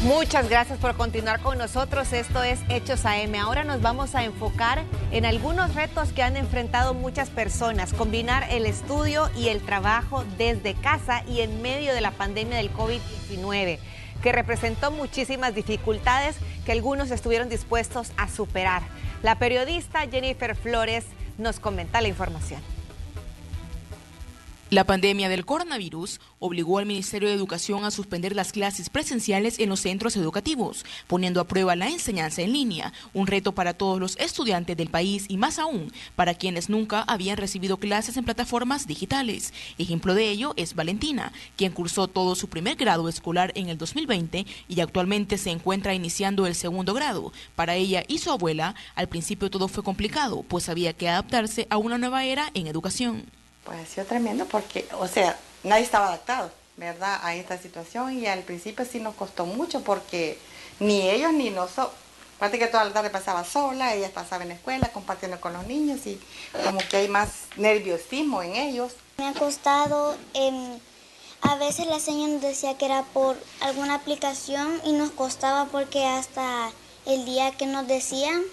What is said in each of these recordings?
Muchas gracias por continuar con nosotros. Esto es Hechos AM. Ahora nos vamos a enfocar en algunos retos que han enfrentado muchas personas. Combinar el estudio y el trabajo desde casa y en medio de la pandemia del COVID-19, que representó muchísimas dificultades que algunos estuvieron dispuestos a superar. La periodista Jennifer Flores nos comenta la información. La pandemia del coronavirus obligó al Ministerio de Educación a suspender las clases presenciales en los centros educativos, poniendo a prueba la enseñanza en línea, un reto para todos los estudiantes del país y más aún para quienes nunca habían recibido clases en plataformas digitales. Ejemplo de ello es Valentina, quien cursó todo su primer grado escolar en el 2020 y actualmente se encuentra iniciando el segundo grado. Para ella y su abuela, al principio todo fue complicado, pues había que adaptarse a una nueva era en educación. Pues ha sido tremendo porque, nadie estaba adaptado, ¿verdad?, a esta situación, y al principio sí nos costó mucho porque ni ellos ni nosotros, aparte que toda la tarde pasaba sola, ella pasaba en la escuela compartiendo con los niños y como que hay más nerviosismo en ellos. Me ha costado, a veces la señora nos decía que era por alguna aplicación y nos costaba porque hasta el día que nos decían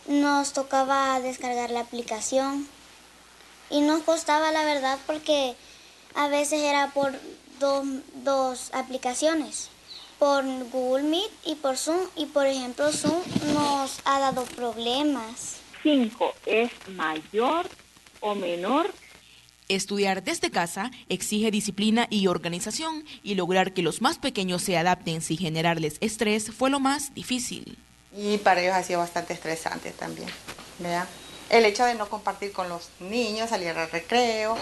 nos tocaba descargar la aplicación. Y nos costaba, la verdad, porque a veces era por dos aplicaciones, por Google Meet y por Zoom. Y, por ejemplo, Zoom nos ha dado problemas. 5 es mayor o menor. Estudiar desde casa exige disciplina y organización, y lograr que los más pequeños se adapten sin generarles estrés fue lo más difícil. Y para ellos ha sido bastante estresante también, ¿verdad? El hecho de no compartir con los niños, salir al recreo.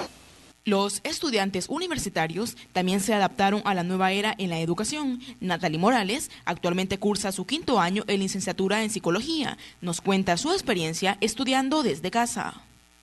Los estudiantes universitarios también se adaptaron a la nueva era en la educación. Natalie Morales actualmente cursa su 5º año en licenciatura en psicología. Nos cuenta su experiencia estudiando desde casa.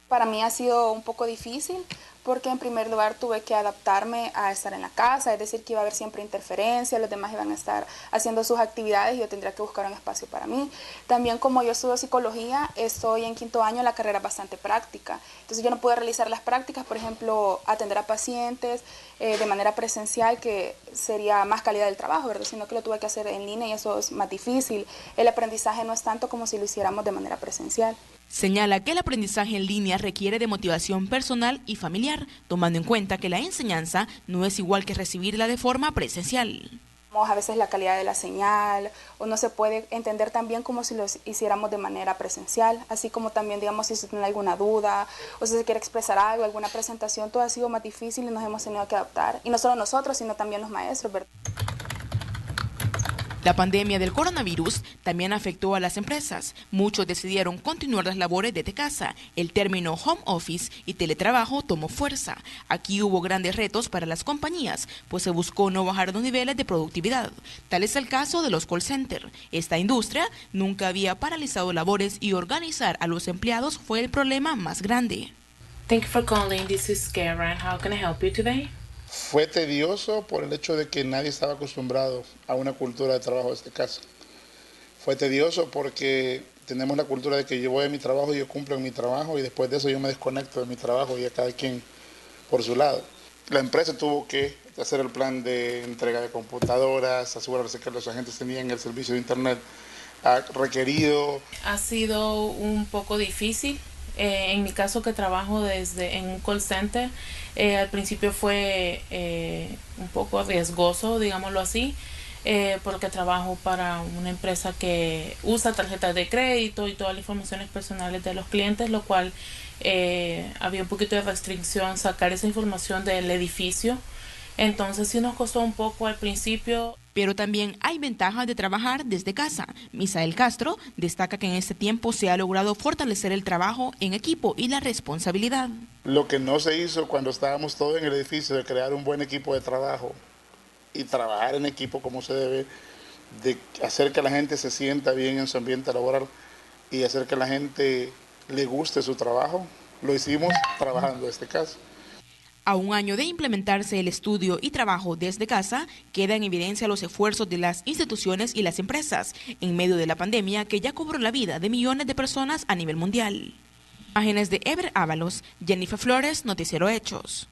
Para mí ha sido un poco difícil porque en primer lugar tuve que adaptarme a estar en la casa, es decir, que iba a haber siempre interferencia, los demás iban a estar haciendo sus actividades y yo tendría que buscar un espacio para mí. También como yo estudio psicología, estoy en 5º año, la carrera bastante práctica, entonces yo no pude realizar las prácticas, por ejemplo, atender a pacientes de manera presencial, que sería más calidad del trabajo, ¿verdad?, sino que lo tuve que hacer en línea y eso es más difícil. El aprendizaje no es tanto como si lo hiciéramos de manera presencial. Señala que el aprendizaje en línea requiere de motivación personal y familiar, tomando en cuenta que la enseñanza no es igual que recibirla de forma presencial. A veces la calidad de la señal o no se puede entender tan bien como si lo hiciéramos de manera presencial, así como también, digamos, si se tiene alguna duda o si se quiere expresar algo, alguna presentación, todo ha sido más difícil y nos hemos tenido que adaptar. Y no solo nosotros, sino también los maestros, ¿verdad? La pandemia del coronavirus también afectó a las empresas. Muchos decidieron continuar las labores desde casa. El término home office y teletrabajo tomó fuerza. Aquí hubo grandes retos para las compañías, pues se buscó no bajar los niveles de productividad. Tal es el caso de los call centers. Esta industria nunca había paralizado labores y organizar a los empleados fue el problema más grande. Thank you for calling. This is Karen. How can I help you today? Fue tedioso por el hecho de que nadie estaba acostumbrado a una cultura de trabajo desde casa. Fue tedioso porque tenemos la cultura de que yo voy a mi trabajo y yo cumplo en mi trabajo y después de eso yo me desconecto de mi trabajo y a cada quien por su lado. La empresa tuvo que hacer el plan de entrega de computadoras, asegurarse que los agentes tenían el servicio de internet requerido. Ha sido un poco difícil. En mi caso, que trabajo en un call center, al principio fue un poco riesgoso, digámoslo así, porque trabajo para una empresa que usa tarjetas de crédito y todas las informaciones personales de los clientes, lo cual había un poquito de restricción sacar esa información del edificio. Entonces sí nos costó un poco al principio. Pero también hay ventajas de trabajar desde casa. Misael Castro destaca que en este tiempo se ha logrado fortalecer el trabajo en equipo y la responsabilidad. Lo que no se hizo cuando estábamos todos en el edificio, de crear un buen equipo de trabajo y trabajar en equipo como se debe, de hacer que la gente se sienta bien en su ambiente laboral y hacer que la gente le guste su trabajo, lo hicimos trabajando desde casa. A un año de implementarse el estudio y trabajo desde casa, queda en evidencia los esfuerzos de las instituciones y las empresas en medio de la pandemia que ya cobró la vida de millones de personas a nivel mundial. Imágenes de Ever Ábalos, Jennifer Flores, Noticiero Hechos.